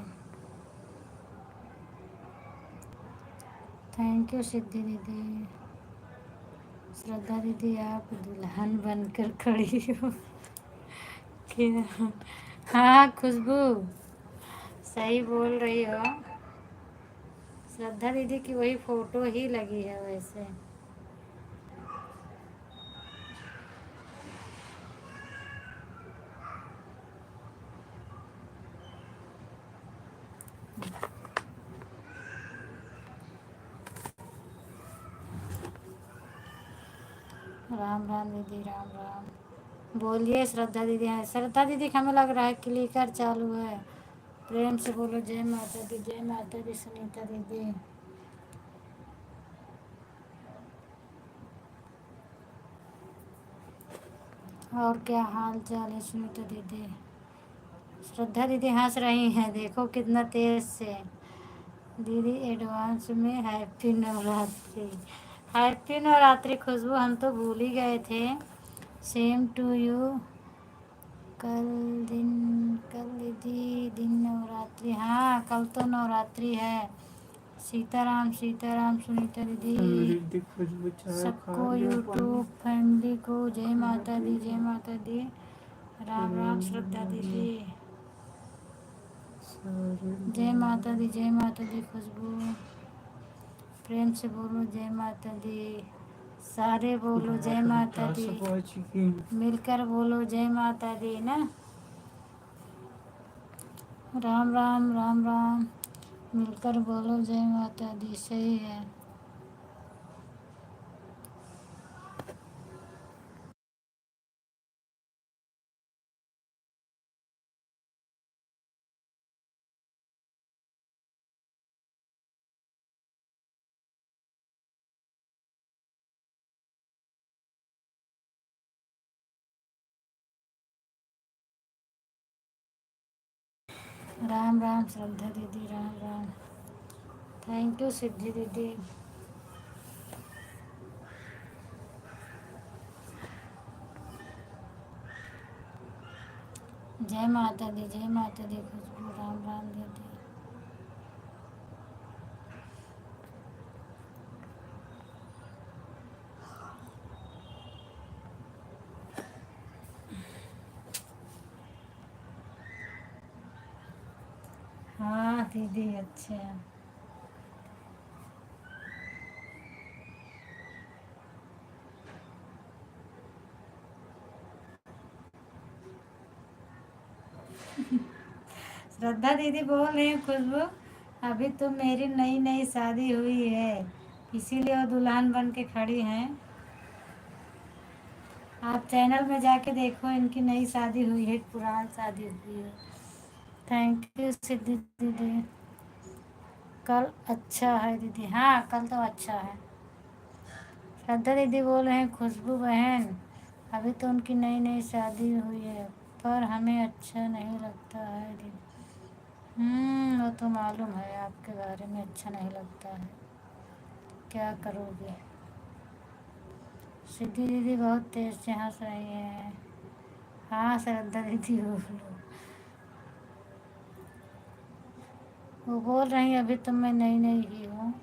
थैंक यू सिद्धि दीदी। श्रद्धा दीदी आप दुल्हन बनकर खड़ी हो क्या? हाँ खुशबू, सही बोल रही हो। श्रद्धा दीदी की वही फोटो ही लगी है वैसे। राम राम दीदी, राम राम। बोलिए श्रद्धा दीदी। हाँ श्रद्धा दीदी हमें लग रहा है क्लिकर चालू है। प्रेम से बोलो जय माता दी, जय माता दी सुनीता दीदी। और क्या हाल चाल है सुनीता दीदी? श्रद्धा दीदी हंस रही हैं, देखो कितना तेज से। दीदी एडवांस में हैप्पी नवरात्रि। हैप्पी नवरात्रि खुशबू, हम तो भूल ही गए थे। Same to you. कल दिन, कल दीदी दिन नवरात्रि। हाँ कल तो नवरात्रि है। सीताराम सीताराम सुनीता दीदी। समृद्धि खुशबू चाय खा सबको लिया यूट्यूब पानी। फैमिली को जय माता दी, जय माता दी। राम राम श्रद्धा सारे दीदी। जय माता दी, जय माता दी खुशबू। प्रेम से बोलो जय माता दी। सारे बोलो जय माता दी, मिलकर बोलो जय माता दी ना। राम राम, राम राम। मिलकर बोलो जय माता दी, सही है। राम राम श्रद्धा दीदी, राम राम। थैंक यू सिद्धि दीदी। जय माता दी, जय माता दी खुशबू। राम राम दीदी। हाँ दीदी अच्छा। श्रद्धा दीदी बोल रही हैं खुशबू, अभी तो मेरी नई नई शादी हुई है, इसीलिए वो दुल्हन बन के खड़ी हैं। आप चैनल में जाके देखो, इनकी नई शादी हुई है, पुरानी शादी हुई है। थैंक यू सिद्धि दीदी। कल अच्छा है दीदी, हाँ कल तो अच्छा है। श्रद्धा दीदी बोल रहे हैं खुशबू बहन, अभी तो उनकी नई नई शादी हुई है, पर हमें अच्छा नहीं लगता है दीदी। वो तो मालूम है आपके बारे में अच्छा नहीं लगता है, क्या करोगे। सिद्धि दीदी बहुत तेज से हंस रही हैं। हाँ श्रद्धा दीदी बोलो। वो बोल रही हैं अभी तो मैं नई नई ही हूँ।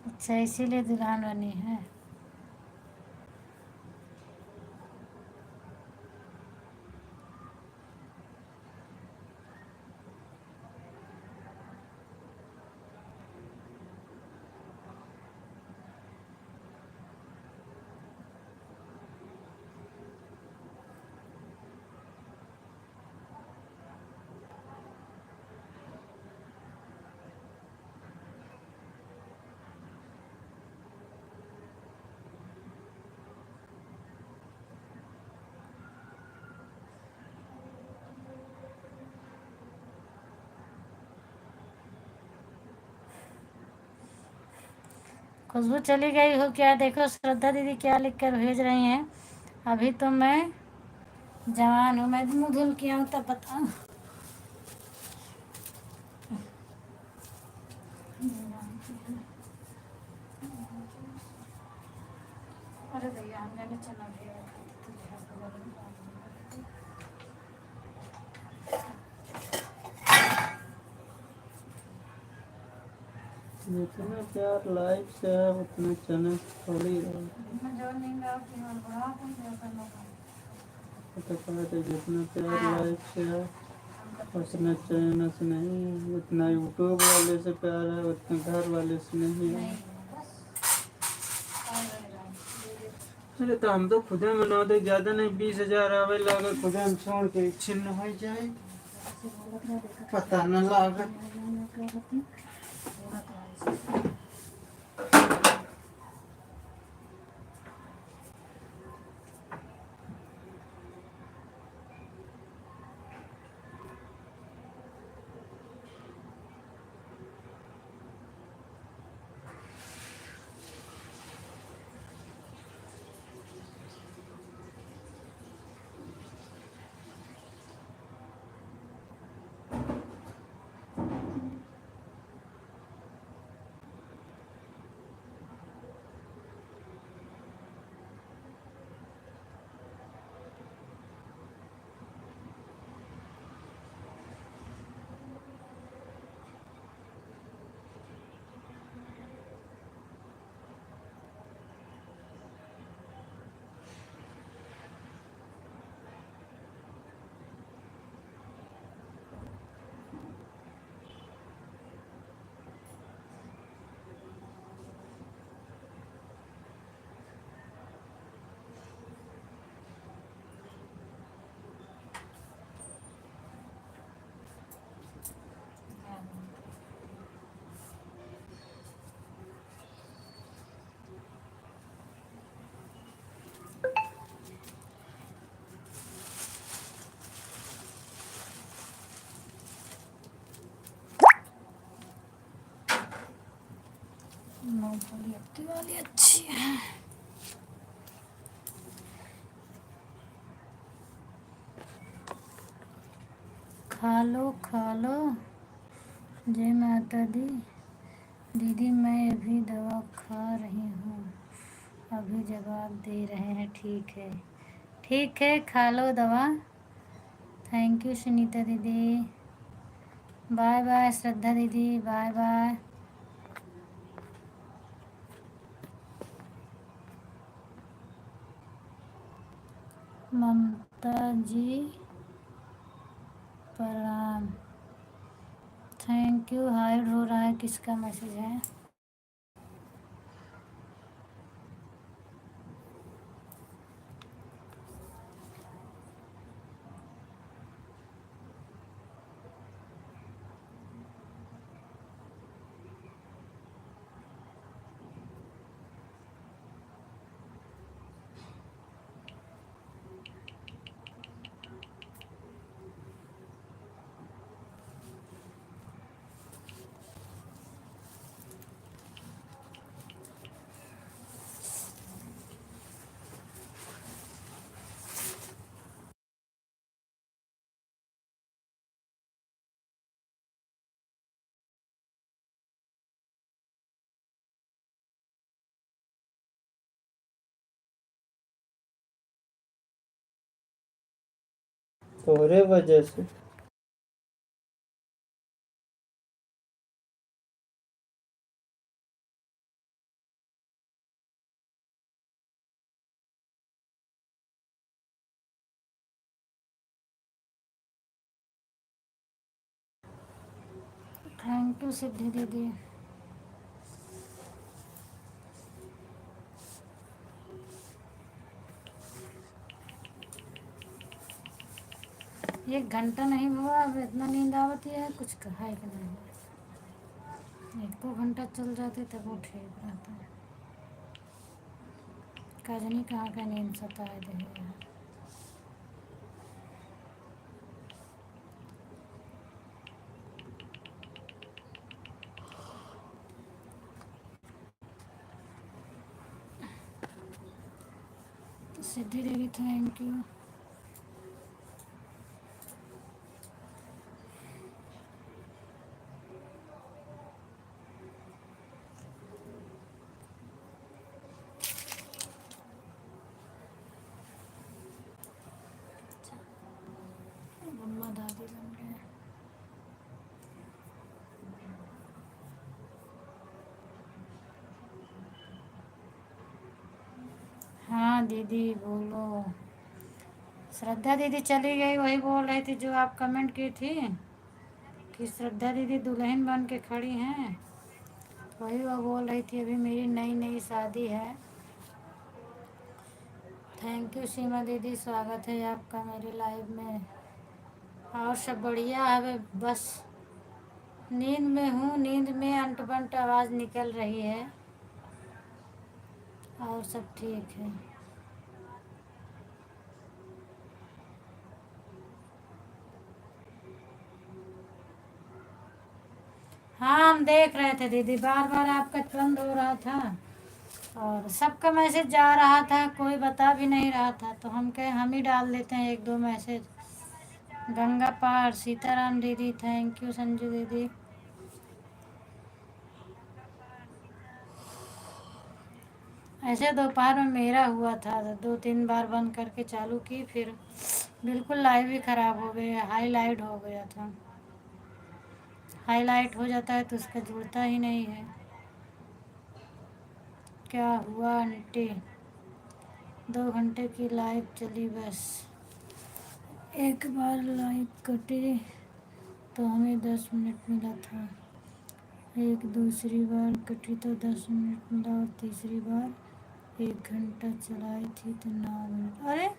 अच्छा इसीलिए दुल्हन बनी है। खुशबू चली गई हो क्या? देखो श्रद्धा दीदी क्या लिख कर भेज रही हैं। अभी तो मैं जवान हूँ, मैं मुँह धुल के आऊँ तब बताऊँ। अरे भैया हमने भी चना दिया जितना प्यार लाइफ से है उतने चने थोड़ी रहो। जो नहीं गाओ कि हम बढ़ा तुम करना तो कहते जितना प्यार लाइफ से है उतना चैन से नहीं है। जितना यूट्यूब वाले से प्यार है उतना घर वाले से नहीं है। अरे तो हम तो खुदे मना दे, ज्यादा नहीं 20,000 आवे लागत खुदे हम छोड़ के छिन्न हो जाए, पता न लागत। मूंगफली अपनी वाली अच्छी है। खा लो। जय माता दी। दीदी मैं अभी दवा खा रही हूँ, अभी जवाब दे रहे हैं। ठीक है खा लो दवा। थैंक यू सुनीता दीदी। बाय बाय श्रद्धा दीदी, बाय बाय। ममता जी प्रणाम। Thank you. हाइड हो रहा है, किसका मैसेज है? तोहरे वजह से। थैंक यू सिद्धि दीदी। एक घंटा नहीं हुआ, अब इतना नींद आवती है, कुछ कहा कि नहीं। एक दो घंटा चल जाते तब वो ठीक रहता है। कजनी कहाँ का नींद सताए दे यार। सिद्धि देवी थैंक यू। मम्मा दादी बन गए। हाँ दीदी बोलो। श्रद्धा दीदी चली गई, वही बोल रही थी जो आप कमेंट की थी कि श्रद्धा दीदी दुल्हन बन के खड़ी हैं। वही वो बोल रही थी अभी मेरी नई नई शादी है। थैंक यू सीमा दीदी, स्वागत है आपका मेरे लाइव में। और सब बढ़िया है, बस नींद में हूँ, नींद में अंट बंट आवाज़ निकल रही है। और सब ठीक है। हाँ हम देख रहे थे दीदी, बार बार आपका बंद हो रहा था और सबका मैसेज जा रहा था, कोई बता भी नहीं रहा था, तो हम कहे हम ही डाल देते हैं एक दो मैसेज। गंगा पार सीताराम दीदी थैंक यू। संजू दीदी ऐसे दोपहर में मेरा हुआ था, दो तीन बार बंद करके चालू की, फिर बिल्कुल लाइव ही ख़राब हो गया, हाईलाइट हो गया था। हाईलाइट हो जाता है तो उसका जुड़ता ही नहीं है। क्या हुआ आंटी, 2 घंटे की लाइव चली बस, एक बार लाइव कटी तो हमें 10 मिनट मिला था, एक दूसरी बार कटी तो 10 मिनट मिला और तीसरी बार 1 घंटा चलाई थी तो 9 मिनट। अरे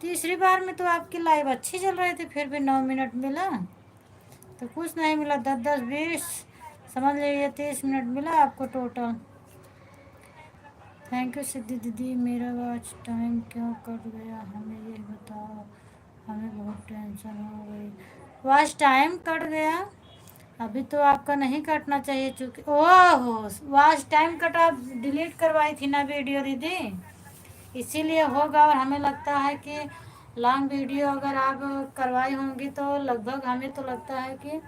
तीसरी बार में तो आपकी लाइव अच्छी चल रही थी, फिर भी 9 मिनट मिला, तो कुछ नहीं मिला, 10 10 20 समझ लीजिए 30 मिनट मिला आपको टोटल। थैंक यू सिद्धि दीदी। मेरा वॉच टाइम क्यों कट गया हमें ये बताओ, हमें बहुत टेंशन हो गई। वॉच टाइम कट गया? अभी तो आपका नहीं कटना चाहिए, चूँकि ओहो वॉच टाइम कटा, डिलीट करवाई थी ना वीडियो दीदी, इसीलिए होगा। और हमें लगता है कि लॉन्ग वीडियो अगर आप करवाई होंगी तो लगभग हमें तो लगता है कि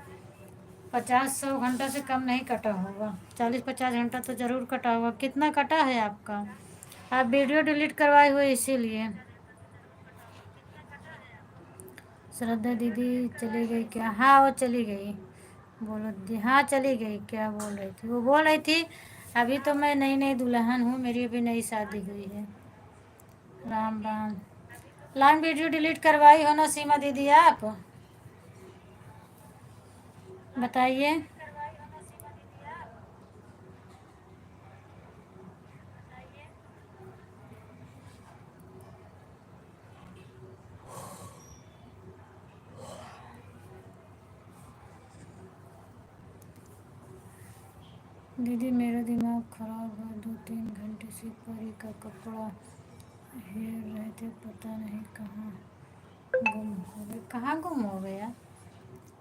50 100 घंटा से कम नहीं कटा होगा, 40 50 घंटा तो ज़रूर कटा होगा। कितना कटा है आपका? आप वीडियो डिलीट करवाए हुए इसीलिए। श्रद्धा दीदी चली गई क्या? हाँ वो चली गई। बोलो दी, हाँ चली गई। क्या बोल रही थी? वो बोल रही थी अभी तो मैं नई नई दुल्हन हूँ, मेरी अभी नई शादी हुई है। Ram Ram. Long video delete करवाई हो ना सीमा दीदी आप? बताइए। दीदी मेरा दिमाग खराब है, 2 3 घंटे से परी का कपड़ा हेर रहे थे, पता नहीं कहाँ गुम हो गए। कहाँ गुम हो गया?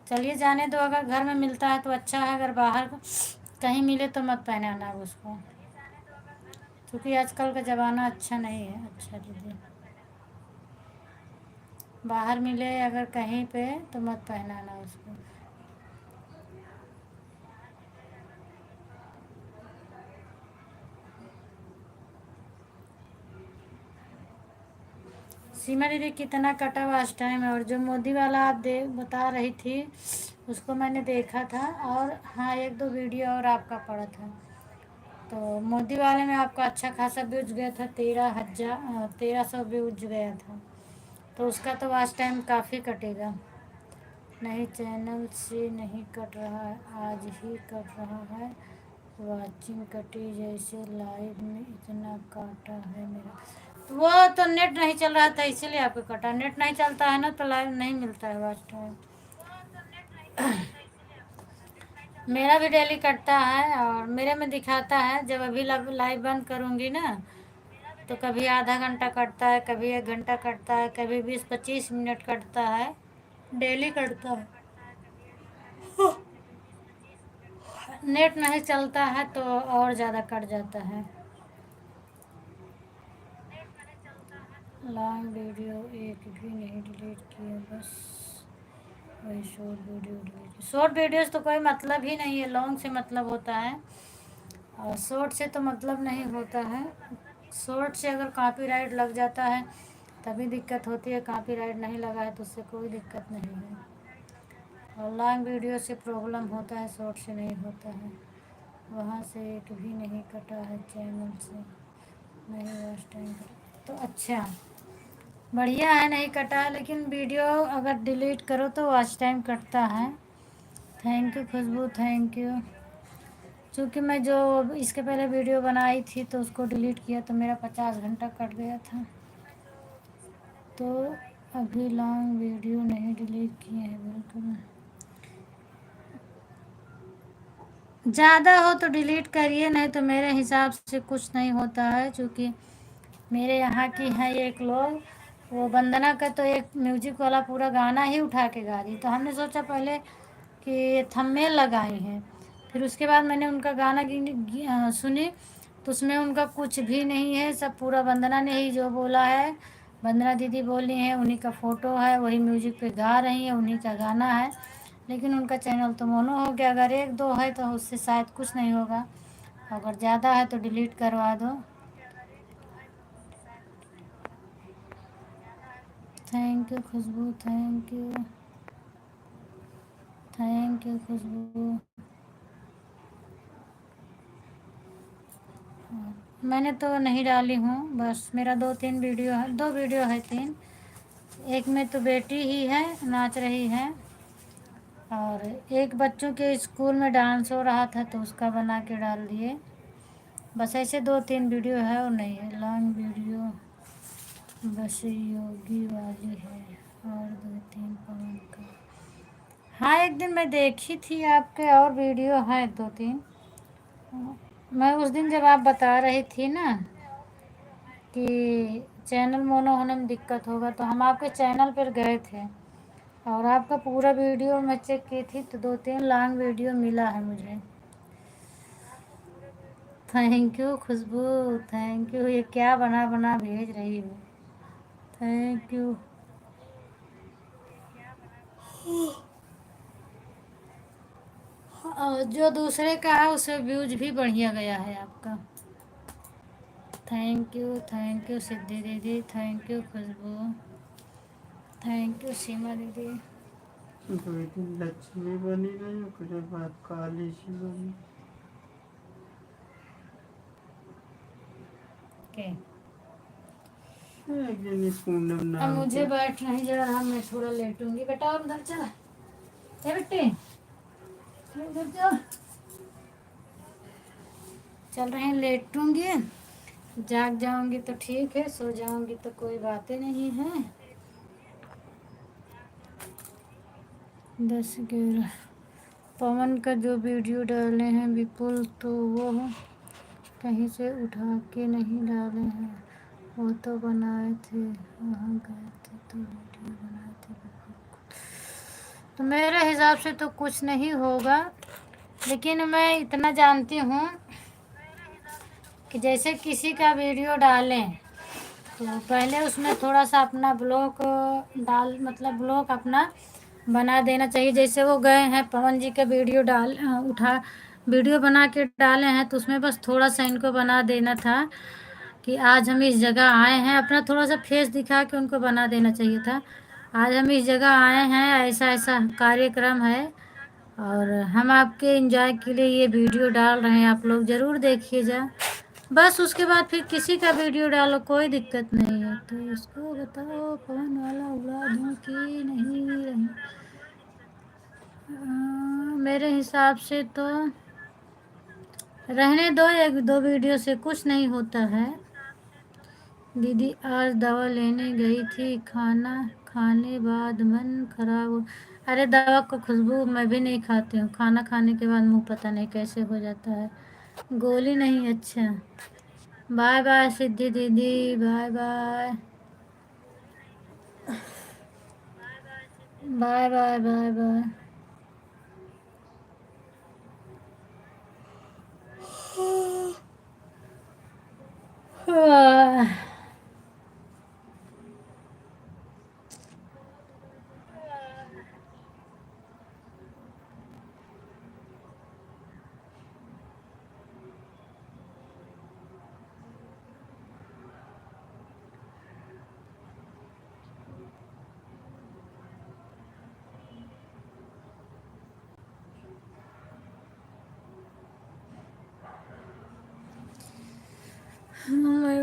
चलिए जाने दो, अगर घर में मिलता है तो अच्छा है, अगर बाहर कहीं मिले तो मत पहनाना उसको, क्योंकि आजकल का ज़माना अच्छा नहीं है। अच्छा दीदी बाहर मिले अगर कहीं पे तो मत पहनाना उसको। सीमा दीदी कितना कटा वाच टाइम है? और जो मोदी वाला आप बता रही थी उसको मैंने देखा था, और हाँ एक दो वीडियो और आपका पड़ा था। तो मोदी वाले में आपका अच्छा खासा व्यूज गया था, 1300 व्यूज गया था। तो उसका तो वाच टाइम काफ़ी कटेगा। नहीं चैनल से नहीं कट रहा है, आज ही कट रहा है। वाचिंग कटी जैसे लाइव में इतना काटा है मेरा। तो वो तो नेट नहीं चल रहा था इसीलिए आपको कटा। नेट नहीं चलता है ना तो लाइव नहीं मिलता है वाच टाइम। मेरा भी डेली कटता है और मेरे में दिखाता है। जब अभी लाइव बंद करूँगी ना तो कभी आधा घंटा कटता है, कभी 1 घंटा कटता है, कभी 20-25 मिनट कटता है। डेली कटता है। नेट नहीं चलता है तो और ज़्यादा कट जाता है। लॉन्ग वीडियो एक भी नहीं डिलीट किया, बस वही short video delete. Short videos तो कोई मतलब ही नहीं है, लॉन्ग से मतलब होता है और शॉर्ट से तो मतलब नहीं होता है। शॉर्ट से अगर कॉपीराइट लग जाता है तभी दिक्कत होती है, कॉपीराइट नहीं लगा है तो उससे कोई दिक्कत नहीं है। और लॉन्ग वीडियो से प्रॉब्लम होता है, शॉर्ट से नहीं होता है। वहाँ से एक भी नहीं कटा है चैनल से, नहीं वॉच टाइम तो अच्छा बढ़िया है, नहीं कटा है। लेकिन वीडियो अगर डिलीट करो तो वॉच टाइम कटता है। Thank you Khushboo, thank you. क्योंकि मैं जो इसके पहले वीडियो बनाई थी तो उसको डिलीट किया तो मेरा 50 घंटा कट गया था। तो अभी लॉन्ग वीडियो नहीं डिलीट किए हैं बिल्कुल। ज़्यादा हो तो डिलीट करिए, नहीं तो मेरे हिसाब से कुछ नहीं होता है। क्योंकि मेरे यहाँ की है एक लोग, वो वंदना का तो एक म्यूजिक वाला पूरा गाना ही उठा के गा दी। तो हमने सोचा पहले कि थंबनेल लगाई है, फिर उसके बाद मैंने उनका गाना सुनी तो उसमें उनका कुछ भी नहीं है, सब पूरा वंदना ने ही जो बोला है, वंदना दीदी बोली हैं, उन्हीं का फ़ोटो है, वही म्यूजिक पे गा रही हैं, उन्हीं का गाना है। लेकिन उनका चैनल तो मोनो हो गया। अगर एक दो है तो उससे शायद कुछ नहीं होगा, अगर ज़्यादा है तो डिलीट करवा दो। Thank you Khushboo, thank you, thank you Khushboo. मैंने तो नहीं डाली हूँ, बस मेरा 2-3 वीडियो है, 2 वीडियो है 3। एक में तो बेटी ही है नाच रही है, और एक बच्चों के स्कूल में डांस हो रहा था तो उसका बना के डाल दिए। बस ऐसे 2-3 वीडियो है और नहीं है लॉन्ग वीडियो। बस योगी वाली है और 2-3 पवन का। हाँ एक दिन मैं देखी थी आपके और वीडियो है 2-3। मैं उस दिन जब आप बता रही थी ना कि चैनल मोनो होने में दिक्कत होगा तो हम आपके चैनल पर गए थे और आपका पूरा वीडियो मैं चेक की थी तो 2-3 लॉन्ग वीडियो मिला है मुझे। Thank you Khushboo, thank you. ये क्या बना बना भेज रही हो? Thank you. और जो दूसरे का है उसमें व्यूज भी बढ़िया गया है आपका। थैंक यू सिद्धि दीदी, thank you Khushboo, thank you Seema दीदी। बेटी लक्ष्मी बनी नहीं, ओकरे बाद काली सी बनी। के लेकिन इस पूनम अब नाम मुझे के बैठ नहीं जा रहा, मैं थोड़ा लेटूंगी। बेटा और उधर चला, ए बेटे उधर चल। चल रहे हैं, लेटूंगी। जाग जाऊंगी तो ठीक है, सो जाऊंगी तो कोई बातें नहीं है। 10-11 पवन का जो वीडियो डाले हैं विपुल, तो वो कहीं से उठा के नहीं डाले हैं, वो तो बनाए थे, वहाँ गए थे तो वीडियो बनाए थे विपुल को। तो मेरे हिसाब से तो कुछ नहीं होगा, लेकिन मैं इतना जानती हूँ कि जैसे किसी का वीडियो डालें तो पहले उसमें थोड़ा सा अपना ब्लॉग डाल, मतलब ब्लॉग अपना बना देना चाहिए। जैसे वो गए हैं पवन जी का वीडियो वीडियो बना के डाले हैं तो उसमें बस थोड़ा सा इनको बना देना था कि आज हम इस जगह आए हैं। अपना थोड़ा सा फेस दिखा के उनको बना देना चाहिए था। आज हम इस जगह आए हैं, ऐसा ऐसा कार्यक्रम है और हम आपके एंजॉय के लिए ये वीडियो डाल रहे हैं, आप लोग ज़रूर देखिए जा। बस उसके बाद फिर किसी का वीडियो डालो, कोई दिक्कत नहीं है। तो इसको बताओ पवन वाला उड़ा दूँ कि नहीं रही। मेरे हिसाब से तो रहने दो, एक दो वीडियो से कुछ नहीं होता है। दीदी आज दवा लेने गई थी, खाना खाने बाद मन खराब हो। अरे दवा को खुशबू मैं भी नहीं खाती हूँ, खाना खाने के बाद मुंह पता नहीं कैसे हो जाता है। गोली नहीं, अच्छा। बाय बाय सिद्धि दीदी, bye bye bye bye bye bye. मैं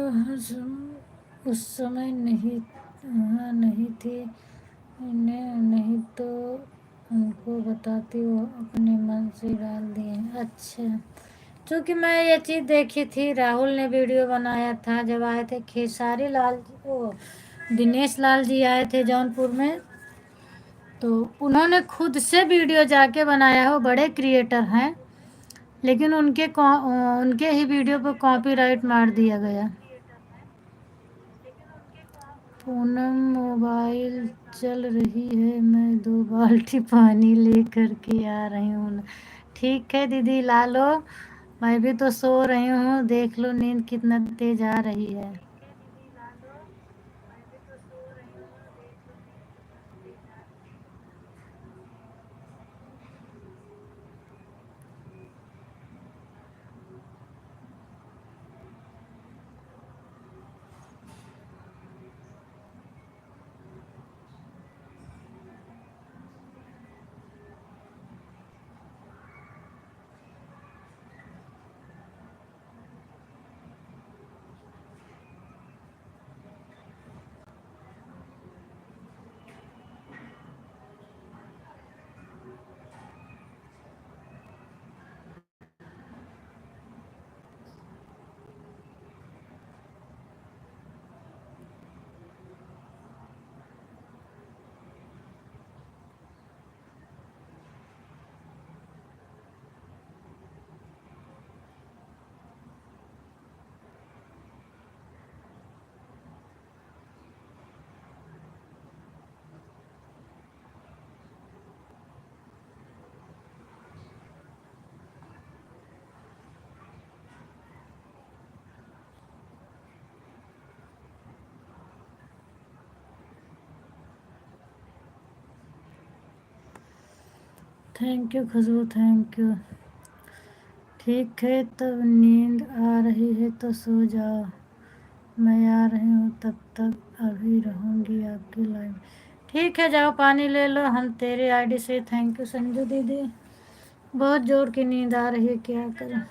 उस समय नहीं, वहाँ नहीं थी, इन्हें नहीं तो उनको बताती, वो अपने मन से डाल दिए। अच्छा, क्योंकि मैं ये चीज़ देखी थी, राहुल ने वीडियो बनाया था जब आए थे खेसारी लाल जी, ओ दिनेश लाल जी आए थे जौनपुर में, तो उन्होंने खुद से वीडियो जाके बनाया है। वो बड़े क्रिएटर हैं, लेकिन उनके ही वीडियो पर कॉपीराइट मार दिया गया। पूनम मोबाइल चल रही है, मैं 2 बाल्टी पानी लेकर के आ रही हूँ। ठीक है दीदी, ला लो। मैं भी तो सो रही हूँ, देख लो नींद कितना तेज आ रही है। Thank you Khushboo, thank you. ठीक है, तब नींद आ रही है तो सो जाओ, मैं आ रही हूँ, तब तक अभी रहूँगी आपकी लाइव। ठीक है, जाओ पानी ले लो। हम तेरे आईडी से थैंक यू संजू दीदी, बहुत जोर की नींद आ रही है, क्या करें।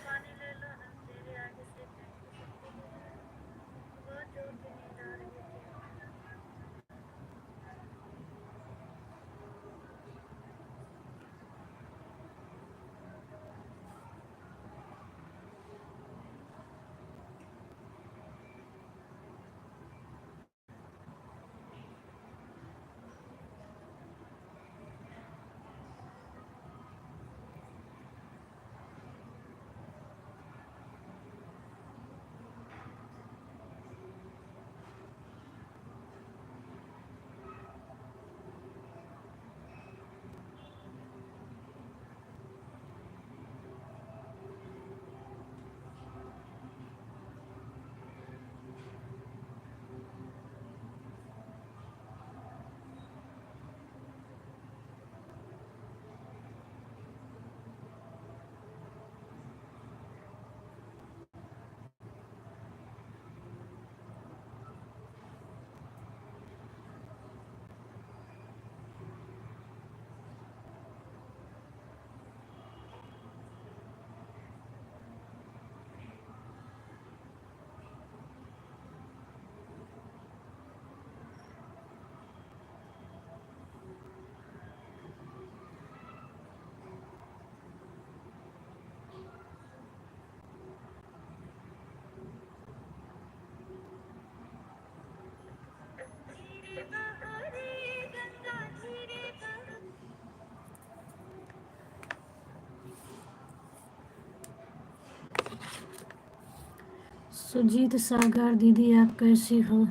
सुजीत सागर दीदी आप कैसी हो?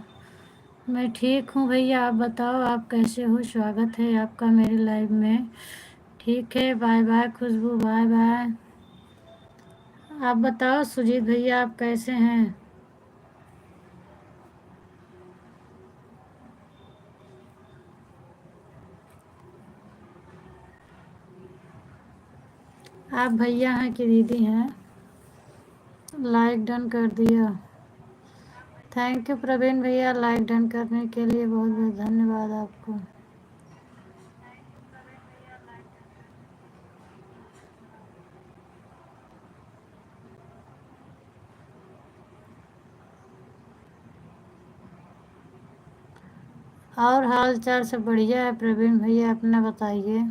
मैं ठीक हूँ भैया, आप बताओ आप कैसे हो? स्वागत है आपका मेरे लाइव में। ठीक है, बाय बाय खुशबू, बाय बाय। आप बताओ सुजीत भैया आप कैसे हैं? आप भैया हैं कि दीदी हैं? लाइक डन कर दिया। थैंक यू प्रवीण भैया, लाइक डन करने के लिए बहुत बहुत धन्यवाद आपको। और हाल चाल सब बढ़िया है प्रवीण भैया, अपना बताइए।